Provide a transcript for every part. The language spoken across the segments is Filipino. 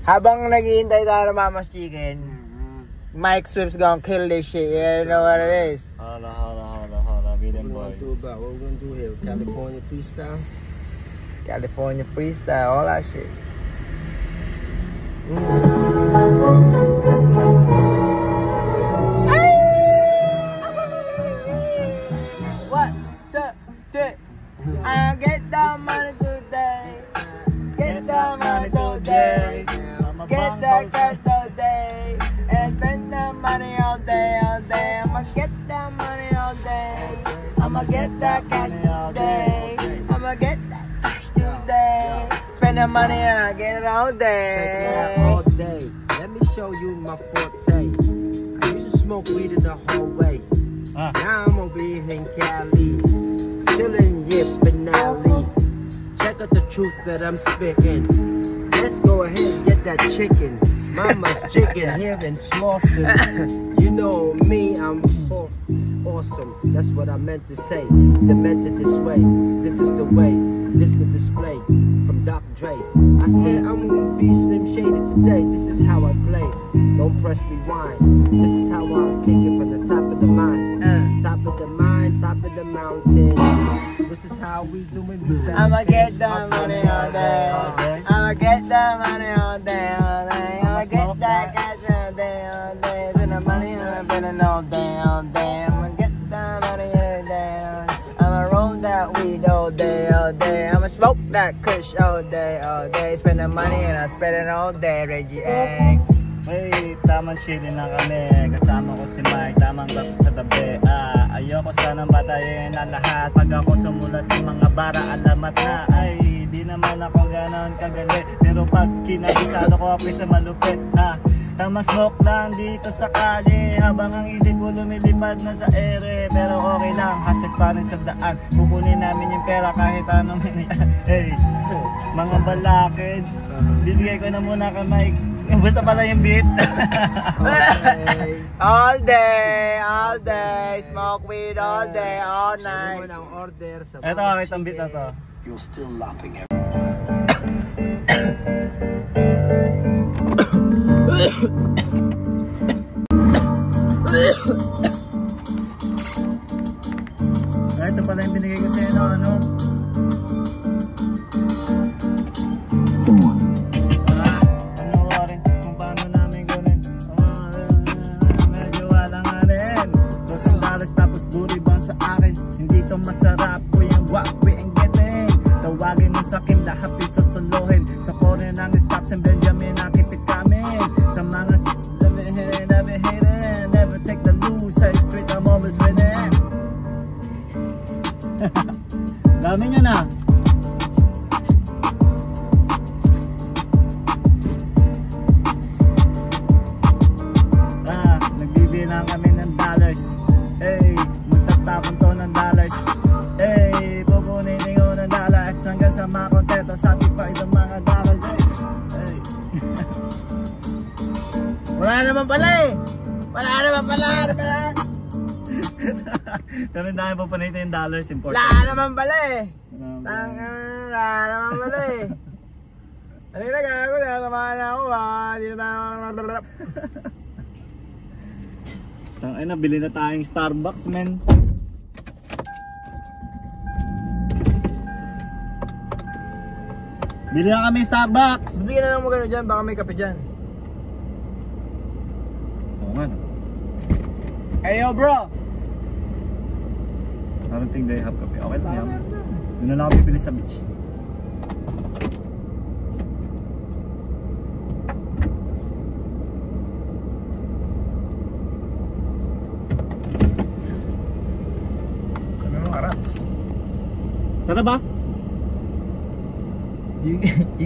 Habang naghihintay tayo ng Mama's Chicken, Mike Swift's gonna kill this shit. You know what it is? Hold on, William boys. What we're gonna do here? California freestyle. California freestyle, all that shit. What? I get the money today. Get the money today. Get the cash today. And spend the money all day, all day. I'ma get the money all day. I'ma get the cash today. I'ma get the cash today. Spend the money and I get it all day. All day. Let me show you my forte. I used to smoke weed in the hallway. Now I'm over here in Cali, chillin', yippin' alley. Check out the truth that I'm spittin'. Let's go ahead and get that chicken. Mama's chicken here in Slauson. You know me, I'm awesome. That's what I meant to say. Demented this way. This is the way. This the display from Dr. Dre. I said I'm gonna be Slim Shady today. This is how I play. Don't press rewind. This is how I kick it from the top of the mind. Top of the mind, top of the mountain. This is how we do it. I'ma get the money all day. I'ma get the money all day, all day. I'ma get that cash all day, all day. Spend the money I'm spending all day, all day. I'ma get the money all day. I'ma roll that weed all day, all day. I'ma smoke that kush all day, all day. Spend the money and I spend it all day, Reggie X. Hey, tamang chillin' na kami. Kasama ko si Mike, tamang raps sa tabi. Ayoko sanang batayin ang lahat. Pag ako sumulat ng mga bara, alamat na. Ay, di naman ako ganon kagalit. Pero pag kinabisado ko ako sa malupit. Tamang smoke lang dito sa kalye. Habang ang isip ko lumilipad na sa ere. Pero okay lang, hasit pa rin sa daan. Kukunin namin yung pera kahit anong minayaan. Hey, mga balakid. Bibigay ko na muna kay Mike. Basta pala yung beat. All day, all day. Smoke weed all day, all night. Ito, kahit ang beat na to. You're still lapping it. Ito pala yung binigay ko sa'yo na ano. Tapos buribang sa akin. Hindi to masarap ko yung wapi ang galing. Tawagin mo sa akin lahat isosolohin. Sa corner ng stops and Benjamin nakipit kami. Sa mga never hating, never take the lose. Sa street I'm always winning. Dami niya na. Nagbibilang kami ng dollars. Hey, magtatapon to ng dollars. Hey, pupunin ko ng dollars hanggang sa makontento, satisfied ang mga dollars. Hey. Wala naman pala eh. Wala naman pala. Pero hindi tayo papanitin yung dollars, important. Wala naman pala eh. Wala naman pala eh. Ano yung nagagawa? Nasamahan na ako ha. Hindi na tayo. Ay, nabili na tayong Starbucks, men. Bili na kami Starbucks. Bigyan na lang mo gano'n dyan, baka may kape dyan. Oo nga. Hey yo bro! I don't think they have kape. Okay lang yan. Doon na lang kami bibili sa beach. Tara ba? You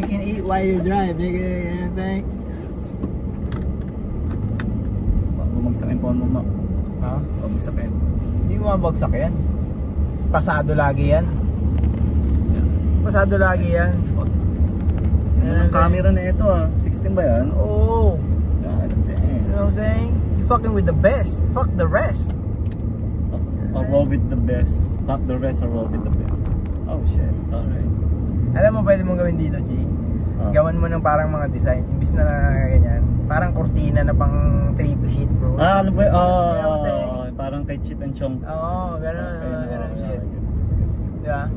can eat while you drive, nigga. You know what I'm saying? Bumagsak yung phone mo, ma. Ha? Bumagsak yan. Hindi mo mabagsak yan. Pasado lagi yan. Pasado lagi yan. Ang camera na ito 16 ba yan? Oo. God damn. You know what I'm saying? You fucking with the best. Fuck the rest. I'll roll with the best. Fuck the rest, I'll roll with the best. Oh shit, alright. Alam mo pwede mong gawin dito, G? gawan mo ng parang mga design. Imbis na ganyan. Parang kortina na pang 3 sheet bro. Alam mo, parang kay Chit and Chong. Oo, gano'n. Gano'n shit. Diba?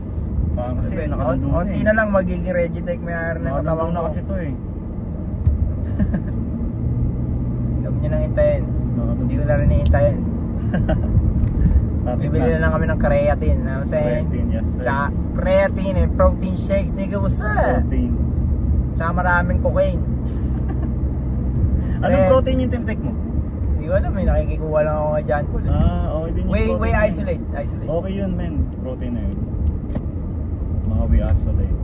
Parang kasi nakalundong na Onti na lang magiging Regitech may-ari ng katawang na kasi to eh. Huwag nyo nang hintayin. Hindi ko na rin hintayin. Bibili na lang kami ng creatine. Ano saying? Creatine, yes sir. Tsaka creatine and protein shakes. Nigga, what's up? Protein. Tsaka maraming cocaine. Anong protein yung tinitake mo? Hindi ko alam, may nakikikuha lang ako kay John Paul. Okay din yung protein. Way isolate. Okay yun men, protein na yun. Mga way isolate.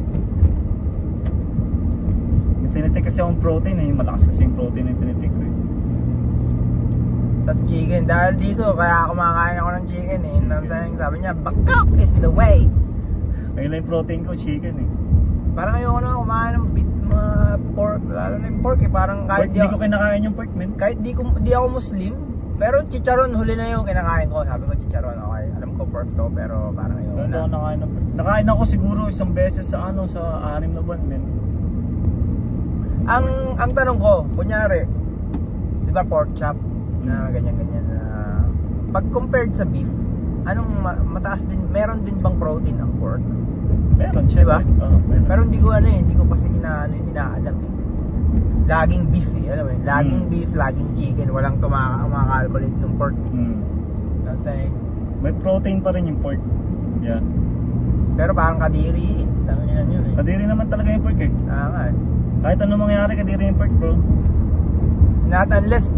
May tinitake kasi akong protein eh, malakas kasi yung protein yung tinitake ko eh. Tapos chicken, dahil dito, kaya kumakain ako ng chicken eh. Sabi niya, bakak is the way. Ayun lang yung protein ko, chicken eh. Parang ayoko na kumain ng beef, mga pork, lalo na yung pork eh. Parang kahit Hindi ko kinakain yung pork men. Kahit di ako Muslim, pero chicharon, huli na yung kinakain ko. Sabi ko chicharon, okay. Alam ko pork to, pero parang ayoko Pero na. ako nakain ng pork. Nakain ako siguro isang beses sa sa 6 na buwan men. Ang tanong ko, kunyari, di ba pork chop? Na ganyan-ganyan na pag compared sa beef, anong mataas din, meron din bang protein ang pork? Meron siya, diba? Meron. Pero hindi ko kasi inaalam eh. Laging beef eh, alam mo yun? Laging beef, laging chicken, walang tumakalculate ng pork. That's saying. May protein pa rin yung pork. Yeah. Pero parang kadiri eh. Tanginan yun eh. Kadiri naman talaga yung pork eh. Nga eh. Kahit anong mangyari, kadiri yung pork bro. Not unless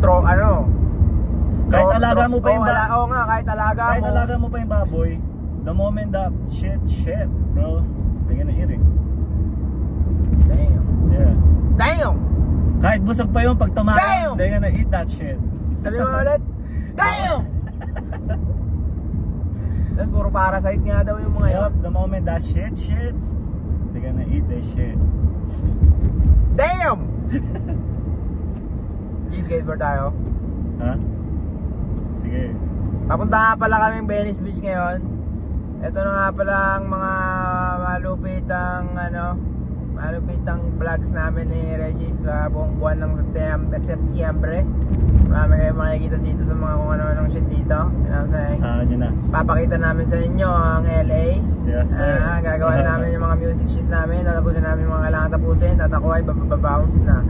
Kahit alaga mo pa yung baboy. Oo nga, kahit alaga mo pa yung baboy, the moment that shit, bro, they're gonna eat it. Damn. Yeah. Damn! Kahit busog pa yun, pag tumakas, Damn! they're gonna eat that shit. Sabi mo ulit, damn! Tapos puro parasite nga daw yung mga yun. The moment that shit, they're gonna eat that shit. Damn! Skateboard tayo. Ha? Sige. Papunta nga pala kaming Venice Beach ngayon. Ito na nga pala ang mga malupitang vlogs namin ni Reggie sa buong buwan ng Setyembre. Marami kayong makikita dito sa mga kung ano-anong shit dito. Saan nyo na? Papakita namin sa inyo ang LA. Yes sir. Gagawa namin yung mga music shit namin. Tatapusin namin yung mga kailangan tapusin. At ako ay babounce na.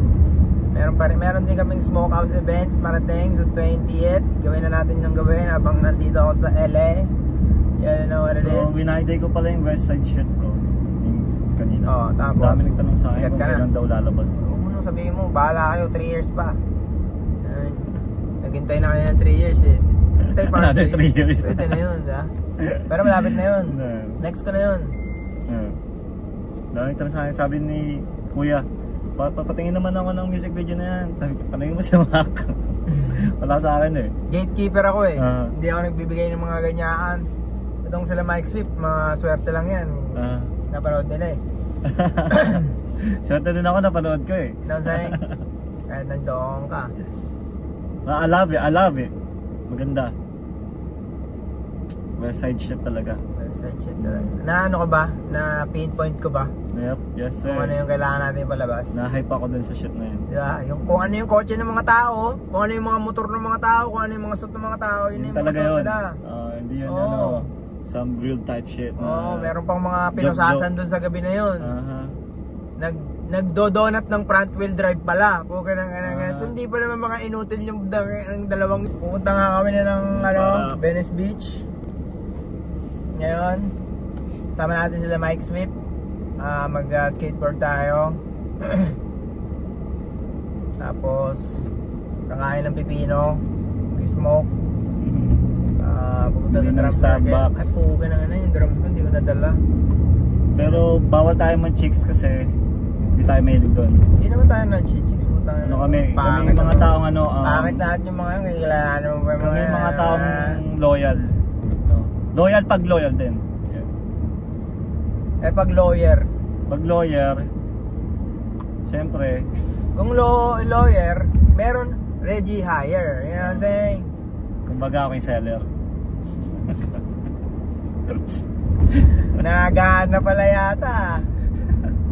Meron din kaming smokehouse event parating sa 20th. Gawin na natin yung gawin habang nandito ako sa LA. You know what it is. So, winayday ko pala yung West Side shit bro. Yung kanina. Oo, tapos dami nagtanong sa akin sikat kung ka na. kailan daw lalabas. Huwag mo nung sabihin mo, bahala kayo, 3 years pa. Naghintay na kayo ng 3 years eh. Hintay pa Another 3 years. Pwede na yun, diba? Pero malapit na yun. Next ko na yun. Dami nagtanong sa akin, sabi ni Kuya, papatingin naman ako ng music video na yan. Sabi ko, paningin mo si Mac. Wala sa akin eh. Gatekeeper ako eh. Hindi ako nagbibigay ng mga ganyaan. Itong sila Mike Swift, mga swerte lang yan. Napanood nila eh. Swerte din ako, napanood ko eh. Know what I'm saying? Kahit nandoon ka. I love it. Maganda. West Side shit talaga. West Side shit talaga. Na ano ka ba? Na pinpoint ko ba? Yep, yes sir. Kung ano yung kailangan natin palabas. Na-hype ako dun sa shit na yun. Diba? Kung ano yung kotse ng mga tao, kung ano yung mga motor ng mga tao, kung ano yung mga suit ng mga tao, yun yung mga suit nila. Hindi yun some real type shit na meron pang mga pinusasan dun sa gabi na yun. Nagdo-donut ng front wheel drive pala. Hindi pa naman mga inutil yung dalawang. Pupunta nga kami na ng Venice Beach ngayon. Sama natin sila Mike Swift. Mag-skateboard tayo. Tapos kakain ng pipino, mag-smoke. Pupunta sa drums Starbucks. Ay puga na nga yung drums ko, hindi ko nadala. Pero bawal tayo man-chicks kasi hindi tayo mahilig doon. Hindi naman tayo na-chicks. Kami mga taong pangit lahat yung mga kakilala mo pa yung kami mga taong loyal. Loyal pag loyal din. Pag lawyer, syempre, kung lawyer, meron Reggie hire. You know what I'm saying? kumbaga ako yung seller. Nagahan na pala yata.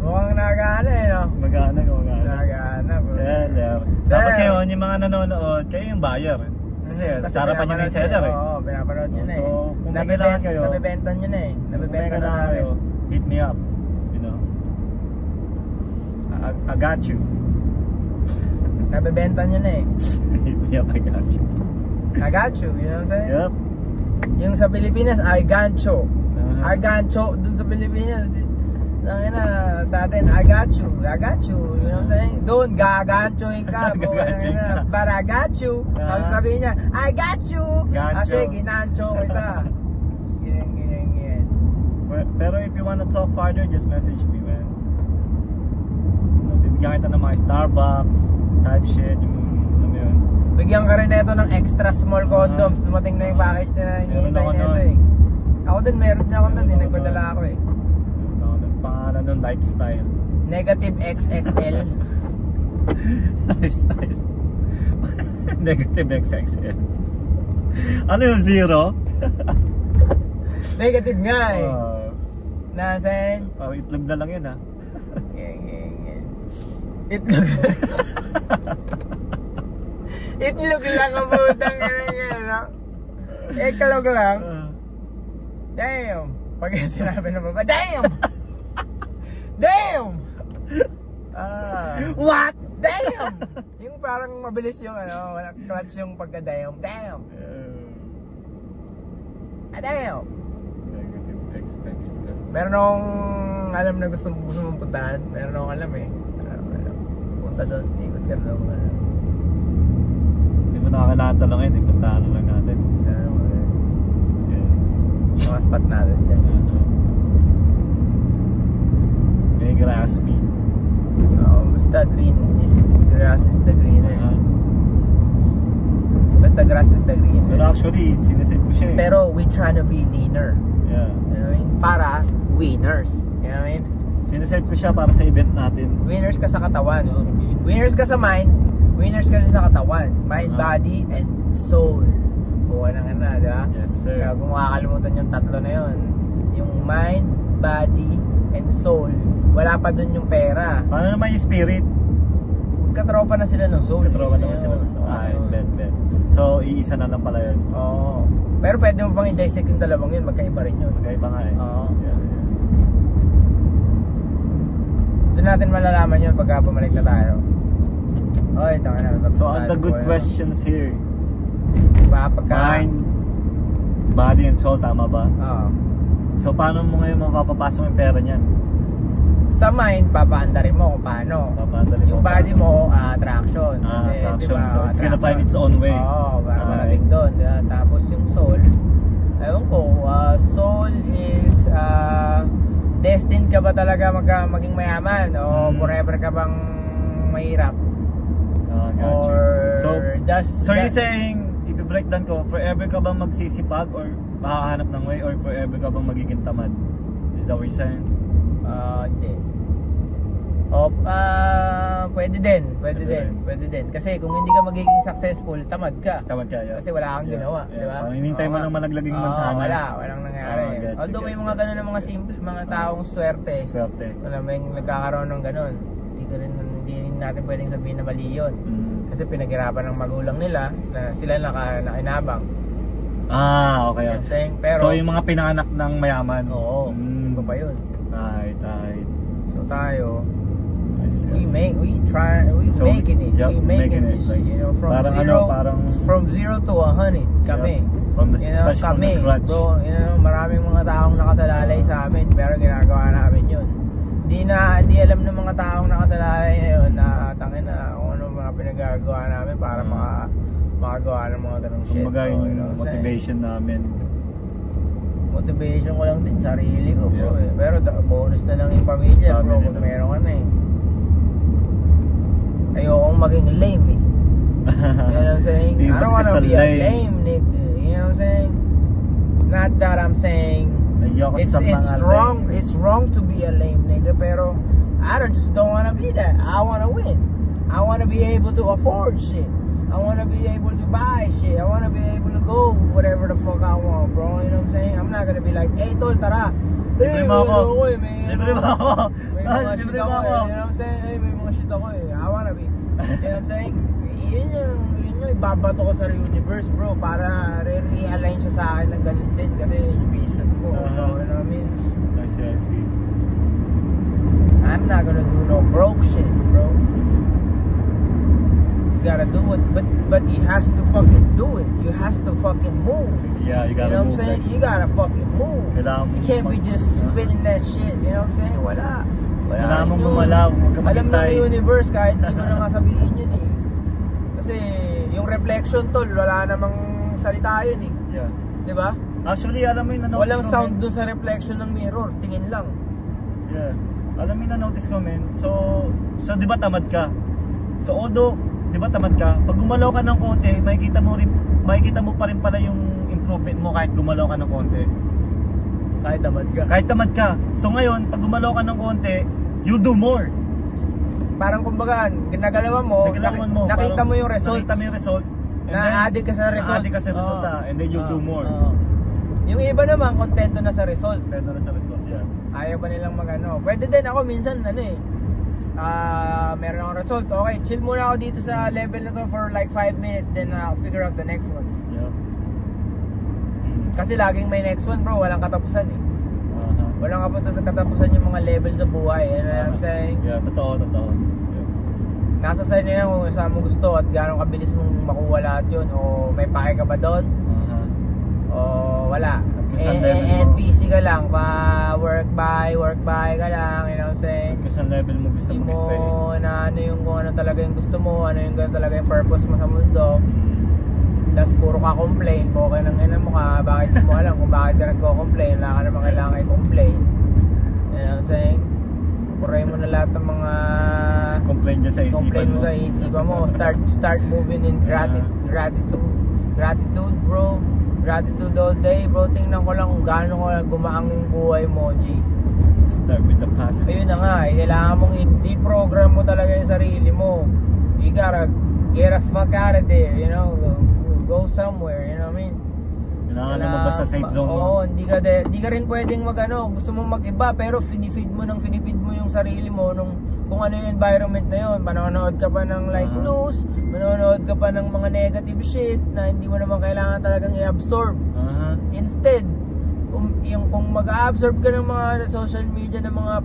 Mukhang nagana eh, no? Magana. Nagana, bro. Seller. Tapos ngayon, yung mga nanonood, kayo yung buyer. Kasi sarapan nyo na yung seller eh. Oo, pinapanood nyo na eh. So, kung may kailangan kayo, nabibenta nyo na eh. kung may Nabibenta na kailangan namin. kayo, hit me up. You know? I got you. Nabibenta nyo na eh. Hit me up, I got you. I got you, you know what I'm saying? Yup. Yung sa Pilipinas, I gancho. Uh-huh. I gancho dun sa Pilipinas. Nangina sa atin, I got you, you know what I'm saying? Doon, gaganchoin ka, Gaganchoin ka. but I got you. Ang sabihin niya, I got you. Gancho. Kasi ginancho kita. Ganyan. Pero if you wanna talk farther, just message me, man. Bibigyan kita ng mga Starbucks, type shit, yung alam mo yun. Bigyan ka rin ito ng extra small condoms. Dumating na yung package na hinihintay ako nito nun. eh. Ako din, meron niya ako nun eh. Nagpadala ako eh. Pangalan nun, lifestyle. Negative XXL. Lifestyle. Negative XXL. Ano yung zero? Negative nga eh. Nasaan? Parang itlog na lang yun ha. Itlog. Itlog lang ang putang yan, no? Itlog lang. Damn. Pag sinabi ng baba, damn! Damn! What? Damn! Yung parang mabilis yung ano, walang clutch yung pagka-damn. Damn! Damn! Negative XXL. Meron akong alam na gusto mong puntahan. Meron akong alam eh. Punta doon, ikot ka doon. Hindi mo nakakalata lang yun, ipuntahan lang natin. Mga spot natin dyan. May grass me. Basta grass is the greener. Basta grass is the greener. Pero actually, sinisip ko siya eh. Pero we trying to be leaner. Yeah. You know what I mean? Para winners. You know what I mean? Sinisip ko siya para sa event natin. Winners ka sa katawan. Winners ka sa mind. Winners ka sa katawan. Mind, body, and soul. Buwan na nga na, di ba? Yes, sir. Kaya kung makakalimutan yung tatlo na yun, yung mind, body, and soul, wala pa dun yung pera. Paano naman yung spirit? Magkatropa na sila ng soul. Katropa naman sila. Ay, bet. So, iisa na lang pala yun. Oo. Pero pwede mo bang i-dissect yung dalawang yun? Magkaiba rin yun. Magkaiba nga eh. Oo. Yeah. Doon natin malalaman yun pagka bumalik na tayo. Oy, tama na. So, the good questions here. Pagka... Mind, body, and soul, tama ba? Oo. So, paano mo ngayon mapapapasok yung pera niyan? Sa mind, papaandarin mo kung paano. Papaandarin Yung mo body mo, attraction. attraction. Diba? So, it's gonna find its own way. Oo, para malating doon. Diba? Tapos yung soul, ewan ko, soul is, destined ka ba talaga maging mayaman? O forever ka bang mahirap? Gotcha. Or so you're saying, i-breakdown ko, forever ka bang magsisipag or makahanap ng way, or forever ka bang magiging tamad? Is that what you're saying? Hindi. Pwede din. Kasi kung hindi ka magiging successful, tamad ka. Tamad ka, yeah. Kasi wala kang ginawa, di ba? Parang hinintay mo lang malaglaging mansanas. Walang nangyari. Although may mga ganun ng mga simple, mga taong swerte. Wala, may nagkakaroon ng ganun. Hindi natin pwedeng sabihin na mali yun. Kasi pinaghirapan ng magulang nila na sila nakinabang. Okay. Pero, so yung mga pinanganak ng mayaman. Oo, iba pa yun. Right. So tayo, Yes. we making it. Yep, We making it. Like, You know, parang from 0 to 100 kami. From the You know, from the kami, scratch. bro, you know, maraming mga taong nakasalalay sa amin, pero ginagawa namin yun. Di alam ng mga taong nakasalalay na yun na tangin na kung ano mga pinagagawa namin para makagawa ng mga ganong shit. Kumbaga bro, yung you know, motivation namin. Motivation ko lang din, sarili ko, bro. Yeah. Pero bonus na lang yung pamilya, bro, Family kung na. meron ka na eh. Ayokong maging lame eh. You know what I'm saying? I don't wanna be a lame nigga. You know what I'm saying? Not that I'm saying it's wrong to be a lame nigga, pero I just don't wanna be that. I wanna win. I wanna be able to afford shit. I wanna be able to buy shit. I wanna be able to go whatever the fuck I want, bro. You know what I'm saying? I'm not gonna be like, hey tol, tara, Libre mo ako. Libre mo ako. May mga shit Libre ako mo ako. You know what I'm saying? May mga shit ako eh. I wanna be. You know what I'm saying? Yun yung ibabato ko sa universe, bro. Para re-realign siya sa akin ng ganun din. Kasi yung vision ko. You know what I mean? I see. I'm not gonna do no broke shit, bro. You gotta do it, but you has to fucking do it. You has to fucking move. Yeah, you gotta know move. what I'm saying? You gotta fucking move. You can't be just spinning that shit. You know what I'm saying? Wala. Kailangan mong gumalaw. Huwag ka Alam maghintay. ng universe kahit di mo na nga sabihin yun eh. Kasi yung reflection tol, wala namang salita yun eh. Yeah. Diba? Actually, alam mo yung na-notice Walang ko, sound men. doon sa reflection ng mirror. Tingin lang. Yeah. Alam mo yung na-notice ko, men. So di ba tamad ka? So although, di ba tamad ka? Pag gumalaw ka ng konti, makikita mo pa rin pala yung improvement mo kahit gumalaw ka ng konti. Kahit tamad ka. So ngayon, pag gumalaw ka ng konti, you'll do more. Parang kumbaga, ginagalawan mo, nakita mo yung result. Nakita mo yung result. Na-addict ka sa result. Na-addict ka sa result and then you'll do more. Yung iba naman, kontento na sa result. Kontento na sa result, yeah. Ayaw pa nilang magano. Pwede din ako minsan, meron akong result. Okay, chill muna ako dito sa level na to for like 5 minutes, then I'll figure out the next one. Yeah. Kasi laging may next one, bro. Walang katapusan eh. Walang katapusan yung mga level sa buhay. You know what I'm saying? Yeah, totoo. Yeah. Nasa sa'yo na yan kung saan mo gusto at gano'ng kabilis mong makuha lahat yun. O may pake ka ba doon? O wala. NPC ka lang. Work by ka lang. You know what I'm saying? Kung saan level mo gusto mo mag-stay. na ano yung kung ano talaga yung gusto mo. Ano yung talaga yung purpose mo sa mundo. Tapos puro ka complain, okay nang ina mo ka, bakit di mo alam kung bakit ka nagko-complain, wala ka naman kailangan i-complain. You know what I'm saying? Puray mo na lahat ng mga complain dyan sa isipan complain mo mo. sa isipan mo. Start moving in gratitude bro. Gratitude all day bro. Tingnan ko lang kung gaano ko gumaang yung buhay mo, G. Start with the positive. Ayun na nga, kailangan mong i-program mo talaga yung sarili mo. You gotta get a fuck out of there, you know. Go somewhere, you know what I mean? Kailangan lumabas sa safe zone mo. Oo, hindi ka rin pwedeng gusto mong mag-iba pero finifeed mo yung sarili mo nung kung ano yung environment na yun. Manonood ka pa ng like news, manonood ka pa ng mga negative shit na hindi mo naman kailangan talagang i-absorb. Instead, kung mag-absorb ka ng mga social media ng mga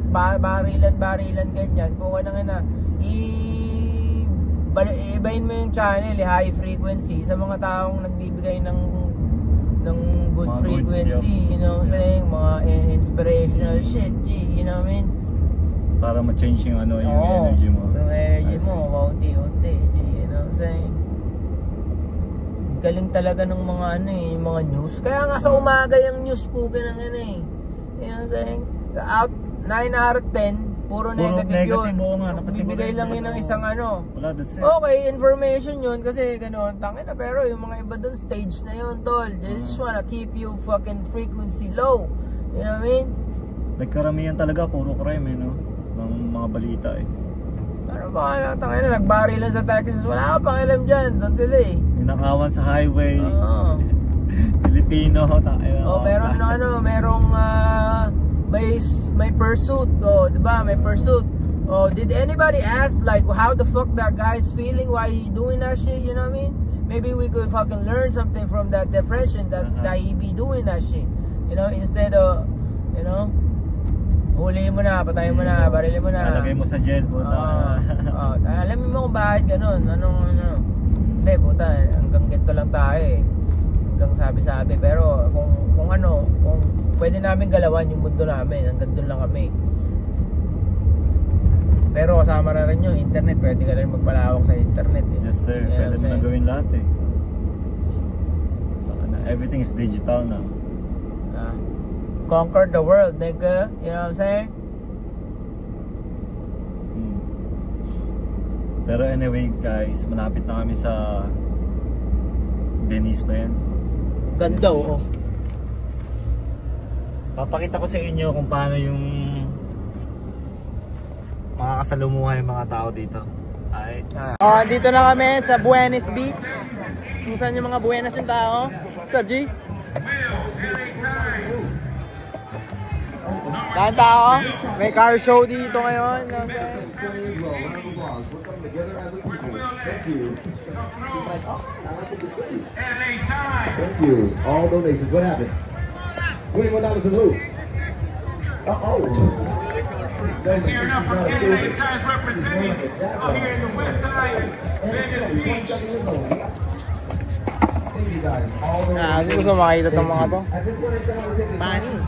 barilan ganyan, kung ano nga ibahin mo yung channel, high frequency sa mga taong nagbibigay ng good mga frequency, you know what I'm saying? Mga inspirational shit, G, you know what I mean? Para ma-change yung energy mo. Yung energy mo, unti-unti, G, you know what I'm saying? Galing talaga ng mga yung mga news. Kaya nga sa umaga yung news po ganang you know what I'm saying? 9 out of 10 puro negative yun. Bibigay lang yun ng isang Wala, that's it. Okay, information yun kasi gano'n, tangin na, pero yung mga iba dun stage na yun, tol. They just wanna keep you fucking frequency low. You know what I mean? Nagkaramihan talaga, puro crime ng mga balita Ano ba, tangin na, nagbari lang sa Texas. Wala ka pakialam dyan, doon sila Ninakawan sa highway. Filipino, meron merong may pursuit. Diba? May pursuit. Did anybody ask like how the fuck that guy's feeling while he's doing that shit? You know what I mean? Maybe we could fucking learn something from that depression that he be doing that shit. You know, instead of, you know, huliin mo na, patayin mo na, barilin mo na. Lalagay mo sa jail, puta. Alamin mo kung bakit ganun. Hindi, puta, hanggang ganito lang tayo Hanggang sabi-sabi. Pero kung pwede namin galawan yung mundo namin, hanggang doon lang kami. Pero kasama na rin yung internet, pwede ka rin magpalawak sa internet Yes sir, pwede mo na gawin lahat Everything is digital now. Conquer the world, nigga. You know what I'm saying? Pero anyway guys, malapit na kami sa Venice ba yan? Ganda Papakita ko sa inyo kung paano yung makakasalumuhan yung mga tao dito. Dito na kami sa Buenos Beach. Kung saan yung mga Buenos yung tao. Sir G? Dahil tao, may car show dito ngayon. Thank you. All donations. What happened? $21 to who? Uh-oh. Let's hear it up for KLA Times representing out here in the West Side, Venice Beach. Gusto makita itong mga to. Money.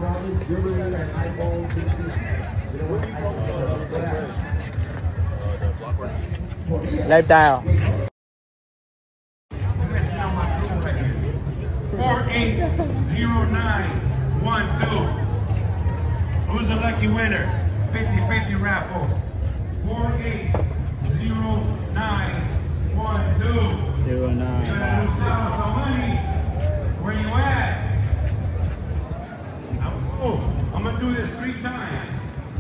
Live tayo. 480912. Who's the lucky winner? 50-50 raffle. 480912. 09. Where you at? I'm gonna do this 3 times.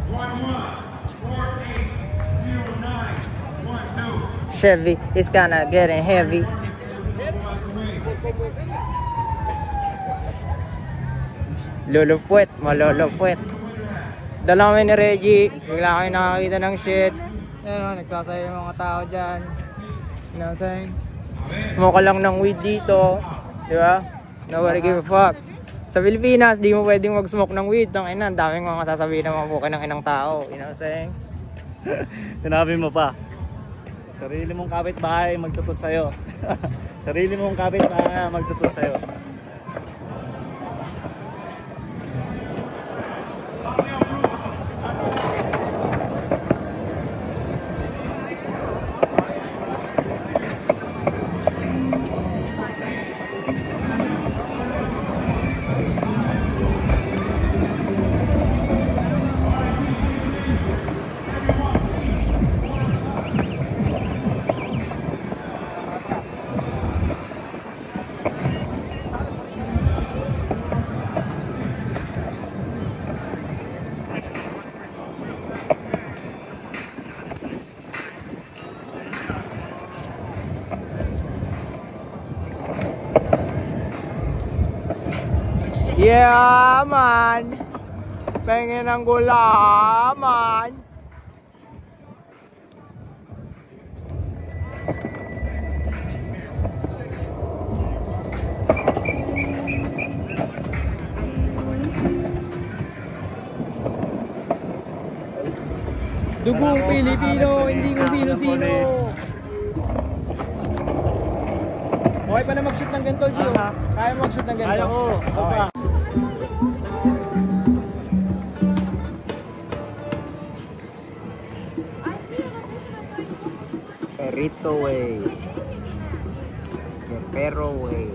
480912. Chevy, it's kinda getting heavy. Lulupwet, malulupwet. Dala kami ni Reggie, bigla kami nakakita ng shit. Ayun, nagsasayo yung mga tao dyan. You know what I'm saying? Smoke lang ng weed dito, di ba? Nobody give a fuck. Sa Pilipinas, di mo pwedeng mag-smoke ng weed. Ang ina, ang daming mga sasabihin ng mga buka ng inang tao. You know what I'm saying? Sinabi mo pa. Sarili mong kapitbahay magtutos sa'yo. Sarili mong kapitbahay magtutos sa'yo. Yeah, man. Pengen ng gulaman. Dugong Pilipino, hindi kung sino-sino. Okay pa na mag-shoot ng ganito, Gio? Kaya mag-shoot ng ganito? Ayaw. Perito way. Pero way.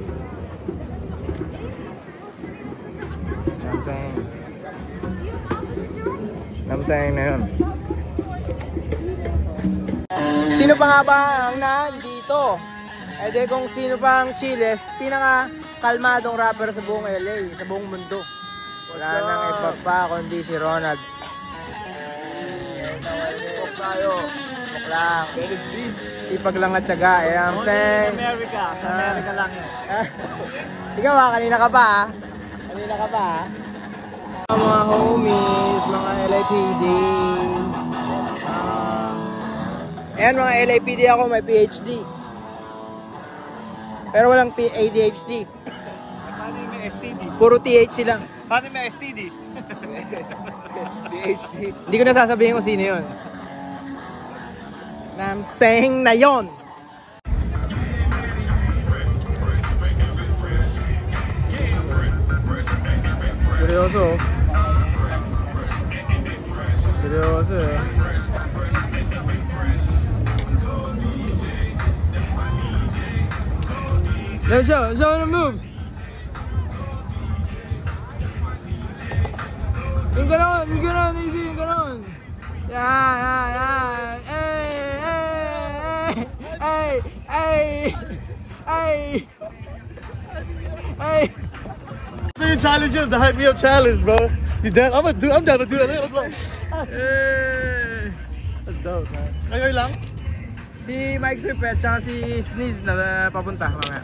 Namsayang na yun. Sino pa nga ba ang nandito? Eh di kung sino pa ang Chiles, pinaka-kalmadong rapper sa buong LA, sa buong mundo. Wala nang iba pa kundi si Ronald. Nawalipok tayo. Smoke lang. Venice Beach. Sipag lang at syaga. I'm saying. Sa America lang yun. Ikaw ba? Kanina ka pa ha? Kanina ka pa ha? Mga homies, mga LAPD. Ayan mga LAPD ako, may PhD. Pero walang ADHD. Paano yung may STD? Puro THC lang. Paano yung may STD? PhD. Hindi ko na sasabihin kung sino yun. I'm saying na yun. Seryoso. Seryoso eh. Let's show the moves. Yung ganon, easy, yung ganon. Yeah. Hey. The challenges, the hype me up challenge, bro. You dead? I'm down to do that. Let's go. Hey. That's dope, man. Kayo lang? Si Mike Swift at si Sneeze na papunta mamaya.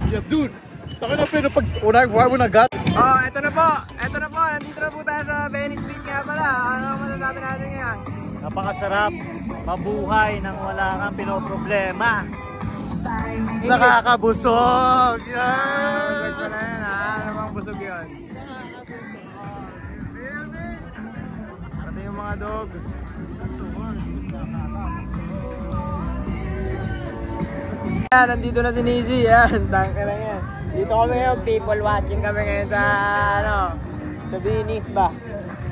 Yeah, dude. Taka na pre, pag una, why when I got? Oh, eto na po. nandito na po tayo sa Venice Beach nga pala. Ano masasabi natin ngayon? Napakasarap mabuhay nang wala kang pinoproblema. Nakakabusog! Yan! Gusto na yan ha? Ano bang busog yun? Pati yung mga dogs. Yan, nandito na si Nizzy. Yan, tangka na yan. Dito kami ngayon, people watching kami ngayon sa sa Venice ba?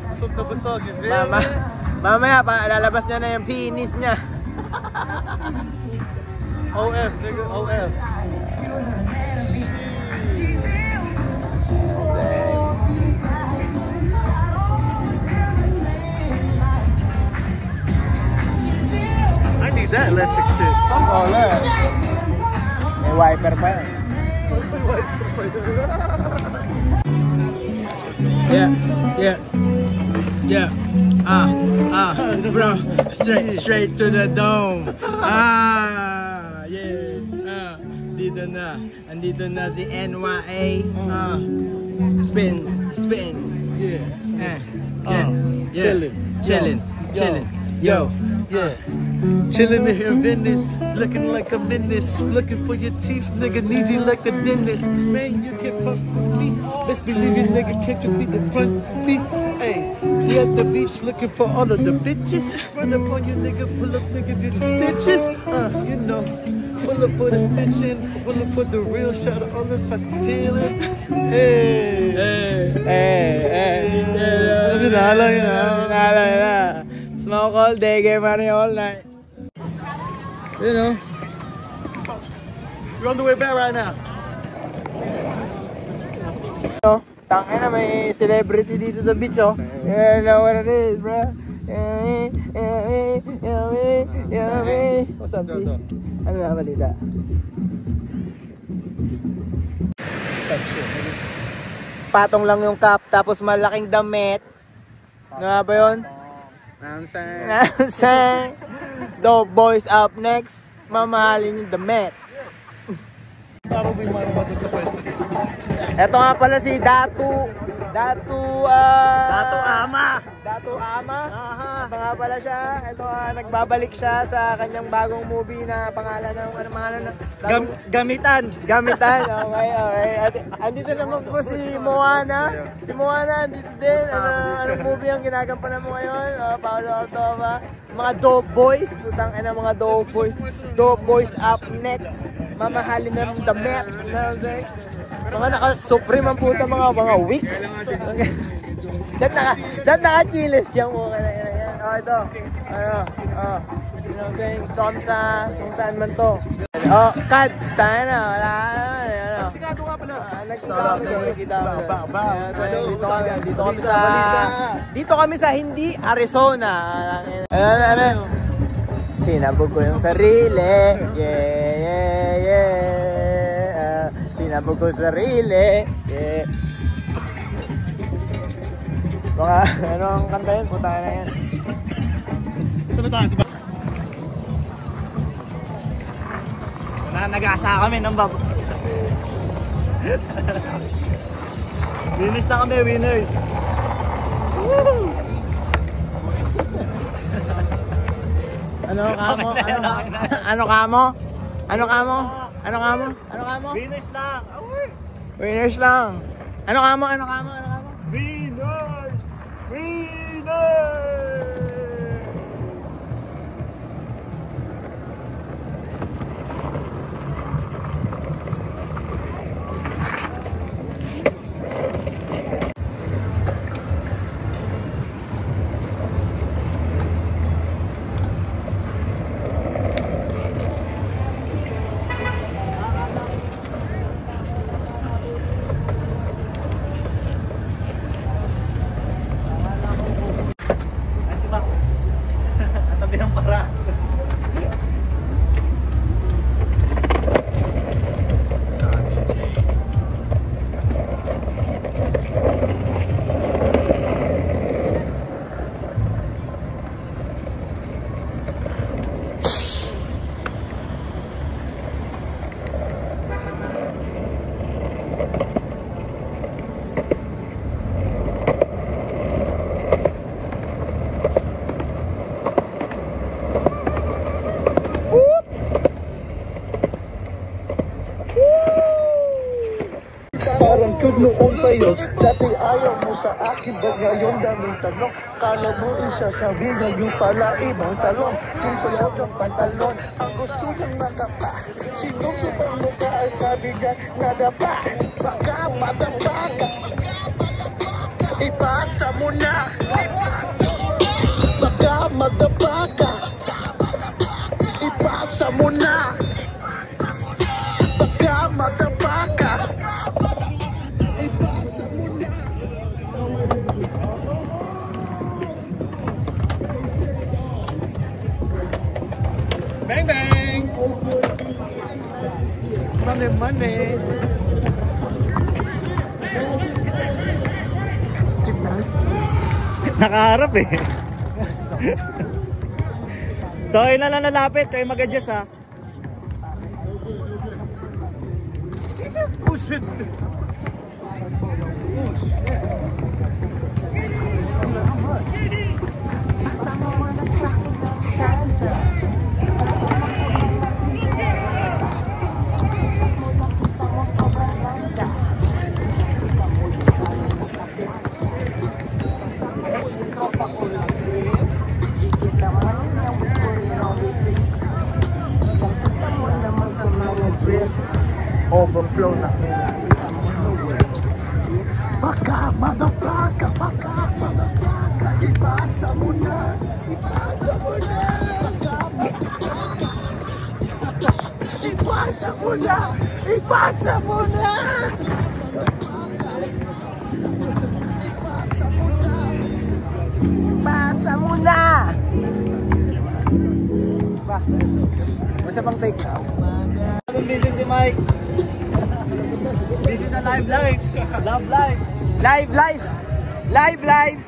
Busog na busog, you feel Mama, me? mamaya pa lalabas niya na yung penis niya. OF, nigga, OF. I need that electric shit. Oh, look. May wiper pa yan. Yeah. Bro, straight to the dome. Dito na. Andito na si NYA. Spin. Chillin'. Yo. Yeah. Chilling in here in Venice, looking like a menace. Looking for your teeth, nigga, need you like a dentist. Man, you can't fuck with me. Let's believe you, nigga, can't you be the front to me? Hey, we at the beach looking for all of the bitches. Run up on you, nigga, pull up, nigga, give you the stitches. You know, pull up for the stitching, pull up for the real shot of all the fucking healing. Hey. Smoke all day, game money all night. You know. You're on the way back right now. Tangin na may celebrity dito sa beach, oh. You know what it is, bro. What's up, B? Ano na balita? Patong lang yung cup, tapos malaking damit. Ano nga ba yun? Namsang. Dope boys up next. Mamahalin yung damit. Ito nga pala si Datu Ama. Ito nga pala siya. Ito nagbabalik siya sa kanyang bagong movie na pangalan ng Gamitan. Okay. Andito naman po si Moana. Si Moana andito din. Anong movie ang ginagampanan mo ngayon? Paolo Artova. Mga Dope Boys. Putang ina, mga Dope Boys. Dope Boys up next. Mamahalin ng damit. You know what I'm saying? Mga naka-supreme ang puta, mga weak. Dat naka-chiles yung mukha na yan. Ito. You know what I'm saying? Ito kami sa kung saan man to. Kads, tayo na. Wala na. Sigado nga pala. Dito kami sa hindi Arizona. Ano? Sinabog ko yung sarili. Yeah. Sinabog ko sarili. Yeah. Baka, ano ang kanta yun? Puta na yan. Ito na tayo. Nag-asa kami ng babo. Winners na kami, winners. Woo! Ano kamo? Winners lang. Winners lang. Ano kamo? Winners! ngayon. Dati ayaw mo sa akin, ba ngayon daming tanong. Kala mo isasabi, ngayon pala ibang talong. Kung suot ng pantalon, ang gusto niyang nakapa. Sinusubang mo ka ay sabi niya, nadapa. Baka madapa ka, ipasa mo na. Baka madapa ka, ipasa mo na. Baka madapa ka, ipasa mo na. Bang bang! Money, money! Nakaharap eh. So ayun na lang lalapit, kayo mag-adjust ha. Push it! Overflow na. Baka madapa ka, baka madapa ka, ipasa mo na, ipasa mo na. Ipasa mo na, ipasa mo na. Ipasa mo na. Ba, masa pang take na? Busy si Mike. This is a live. Love live. Live. Live.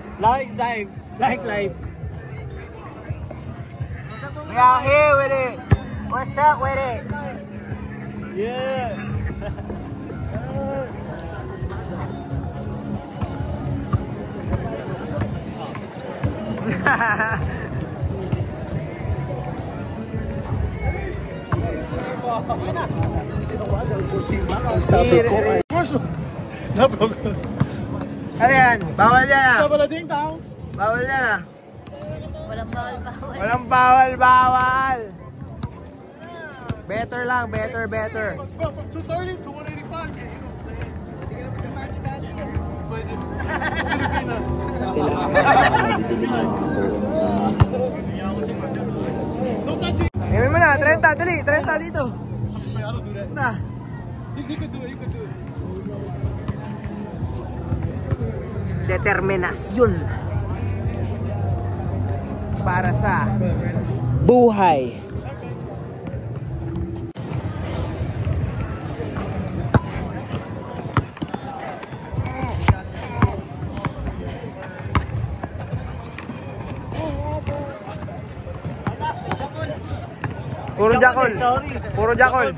We are here with it. What's up with it? Yeah. Sabi ko ay. Ano yan? Bawal yan ah. Bawal yan ah. Walang bawal. Better lang, better. 230 to 185. Imin mo na, 30, dali, 30 dito. Na. You could do it. Determinasyon para sa buhay. Puro jakol. Puro jakol.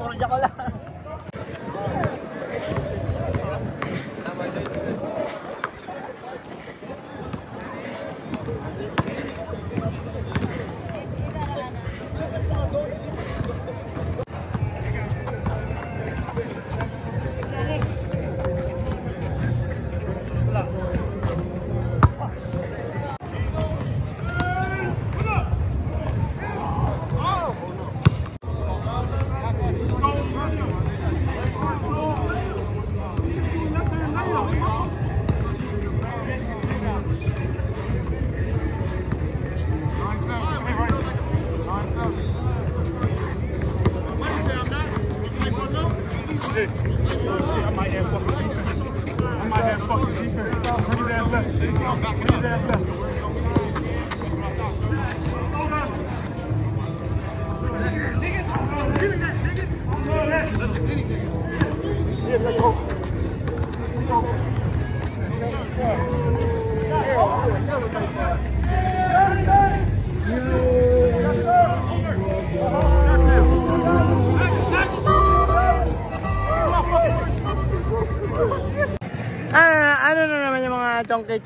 Ano na naman yung mga chonky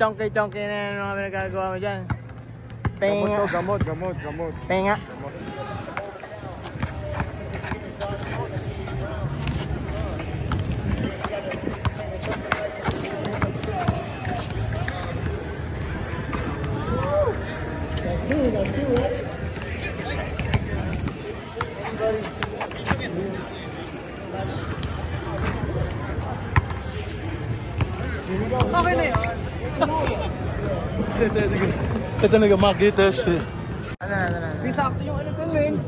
na mga nagagawa mo dyan? Tenga. Gamot. Tenga. Okay na yun. Ito talaga marketers eh. Ano na. Di sakto yung ano dun, men.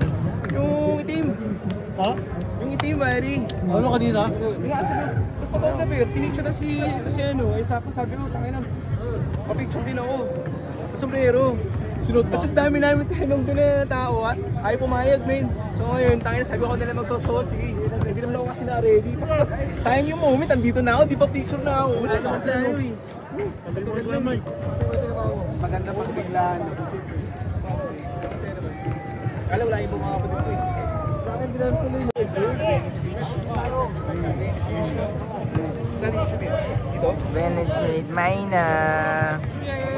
Yung itim. Ha? Yung itim, Mary. Ano kanina? Yung nga, sabi, nagpag-over, pinicture na si ano, ay sabi ko, tangin na. Papicture din ako. Sombrero. Sinot mo? Basta dami namin tinong doon na tao at ayaw pumayag, men. So ngayon, tangin na sabi ko nila magsusuot. Sige, hindi naman ako kasi na-ready. Pas, sayang yung moment, andito na ako, di pa picture na ako. Wala naman tayo eh. Maganda pag biglaan. Kala wala yung mga kapatid ko eh. Bakit hindi namin tuloy mo? Saan yung shoot dito? Venice Street, Mayna.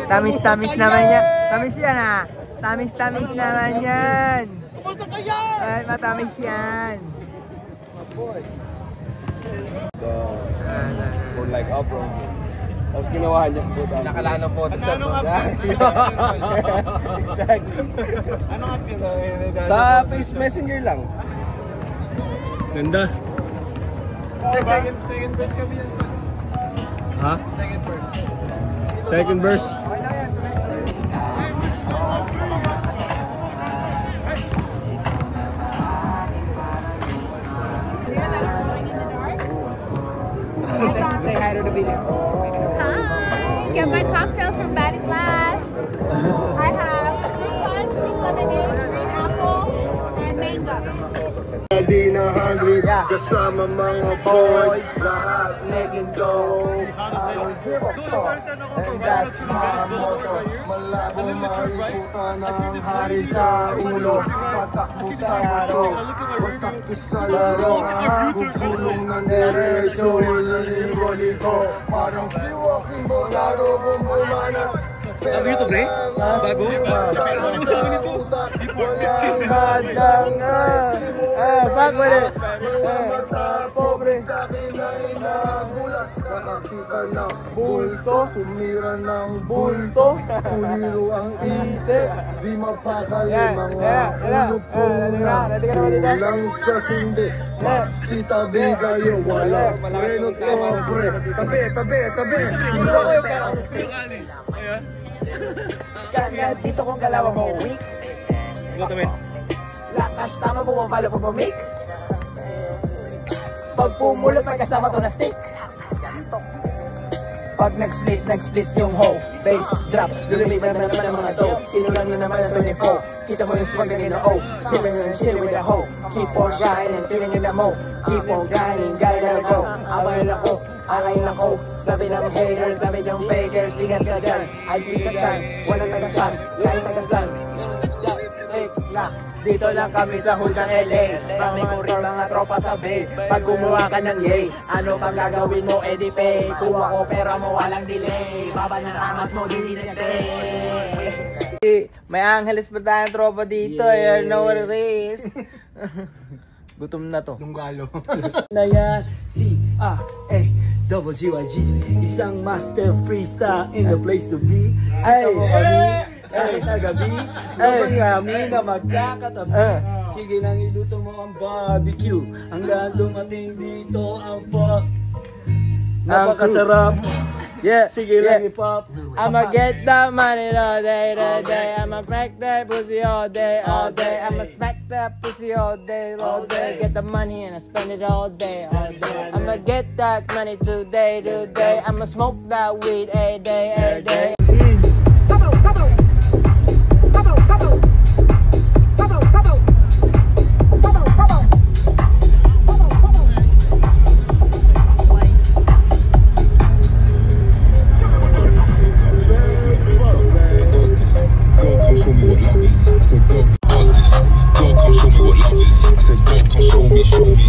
Tamis naman yan. Tamis yan ah. Tamis naman yan. Kumusta kaya? Ay, matamis yan. For like up-road. Tapos ginawa niya po. Nakalano po ito sa exactly. Ano nga pin? Sa face messenger lang. Ganda. Second verse kami yan. Ha? Second verse. Second verse. Say hi to the video. Hi! Get my cocktails from Batty Blast. I have fruit punch, pink lemonade, green apple, and mango. Di na hungry, kasama mga boys, lahat letting go. I don't give a fuck, and that's my motto. Malabo maikutan ang hari sa ulo. Patakbo sa laro, patakbo sa laro. Gugulong ng derecho, ililigo-ligo. Parang siwaking bolado kung bumana. Bago ito, pre? Bago? Walang badang bago ulit. Pobre. Nakakita ng bulto, tumira ng bulto, tuliro ang isip, di mapakali mga ulo-pula. Kulang sa hindi, magsitabi kayo, wala. Bueno to, pre. Tabi. Kaya dito kong kalawa mo weak. Lakas tama bumabalo pumamik. Pag pumulot pagkasama to na stick. Pag nag-split yung hoe. Bass, drop, lululipan na naman ang mga dough. Sinulang na naman ang 24. Kita mo yung swag na gina-o. Chillin' and chill with the hoe. Keep on grinding, feeling in the mo. Keep on grinding, gotta go. Akayin ako. Sabi ng haters, sabi ng fakers. Ingat ka dyan, I see sa chan. Walang taga-san, kahit taga-san. Dito lang kami sa hood ng LA. Pangikurin mga tropa sa bay. Pag gumawa ka ng yay, ano pang gagawin mo, edi pay. Kuha ko pera mo, walang delay. Baba ng ramas mo, hindi na-stay. May angeles pa tayong tropa dito. You know what it is. Gutom na to. Lunggalo. Na yan, C-A-A-W-I-G. Isang master freestyle in the place to be. Ay, kahit na gabi, sobrang rami na magkakatabi. Sige nang iluto mo ang barbecue. Hanggang dumating dito ang pot. Napakasarap. Yeah, sige lang i-pop. I'ma get that money all day, I'ma break that pussy all day, I'ma smack that pussy all day, Get the money and I spend it all day, I'ma get that money today, I'ma smoke that weed a day, Show me.